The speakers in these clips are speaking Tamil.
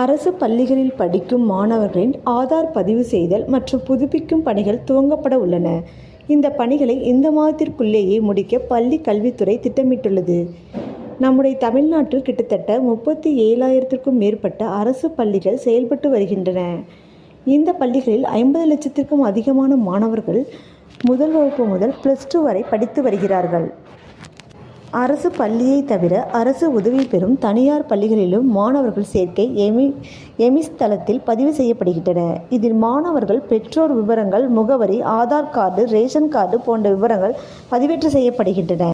அரசு பள்ளிகளில் படிக்கும் மாணவர்களின் ஆதார் பதிவு செய்தல் மற்றும் புதுப்பிக்கும் பணிகள் துவங்கப்பட உள்ளன. இந்த பணிகளை இந்த மாதத்திற்குள்ளேயே முடிக்க பள்ளி கல்வித்துறை திட்டமிட்டுள்ளது. நம்முடைய தமிழ்நாட்டில் கிட்டத்தட்ட 37,000க்கும் மேற்பட்ட அரசு பள்ளிகள் செயல்பட்டு வருகின்றன. இந்த பள்ளிகளில் 50 லட்சத்திற்கும் அதிகமான மாணவர்கள் முதல் வகுப்பு முதல் +2 வரை படித்து வருகிறார்கள். அரசு பள்ளியை தவிர அரசு உதவி பெறும் தனியார் பள்ளிகளிலும் மாணவர்கள் சேர்க்கை எமிஸ் தளத்தில் பதிவு செய்யப்படுகின்றன. இதில் மாணவர்கள் பெற்றோர் விவரங்கள், முகவரி, ஆதார் கார்டு, ரேஷன் கார்டு போன்ற விவரங்கள் பதிவேற்றம் செய்யப்படுகின்றன.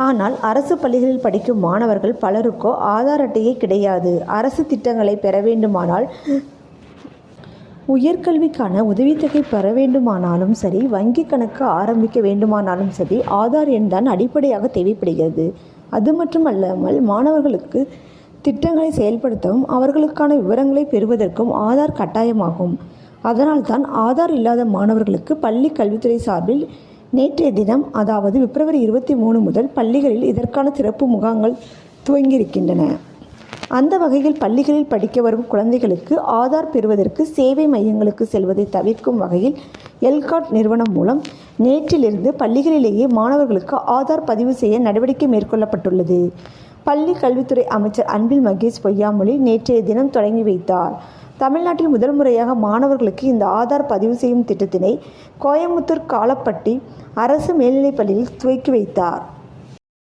ஆனால் அரசு பள்ளிகளில் படிக்கும் மாணவர்கள் பலருக்கோ ஆதார் அட்டையே கிடையாது. அரசு திட்டங்களை பெற வேண்டுமானால், உயர்கல்விக்கான உதவித்தொகை பெற வேண்டுமானாலும் சரி, வங்கி கணக்கு ஆரம்பிக்க வேண்டுமானாலும் சரி, ஆதார் எண் தான் அடிப்படையாக தேவைப்படுகிறது. அது மட்டுமல்லாமல் மாணவர்களுக்கு திட்டங்களை செயல்படுத்தவும் அவர்களுக்கான விவரங்களை பெறுவதற்கும் ஆதார் கட்டாயமாகும். அதனால்தான் ஆதார் இல்லாத மாணவர்களுக்கு பள்ளி கல்வித்துறை சார்பில் நேற்றைய தினம், அதாவது பிப்ரவரி 23 முதல் பள்ளிகளில் இதற்கான சிறப்பு முகாம்கள் துவங்கியிருக்கின்றன. அந்த வகையில் பள்ளிகளில் படிக்க வரும் குழந்தைகளுக்கு ஆதார் பெறுவதற்கு சேவை மையங்களுக்கு செல்வதை தவிர்க்கும் வகையில் எல்காட் நிறுவனம் மூலம் நேற்றிலிருந்து பள்ளிகளிலேயே மாணவர்களுக்கு ஆதார் பதிவு செய்ய நடவடிக்கை மேற்கொள்ளப்பட்டுள்ளது. பள்ளி கல்வித்துறை அமைச்சர் அன்பில் மகேஷ் பொய்யாமொழி நேற்றைய தினம் தொடங்கி வைத்தார். தமிழ்நாட்டில் முதல் முறையாக மாணவர்களுக்கு இந்த ஆதார் பதிவு செய்யும் திட்டத்தினை கோயமுத்தூர் காலப்பட்டி அரசு மேல்நிலைப்பள்ளியில் துவக்கி வைத்தார்.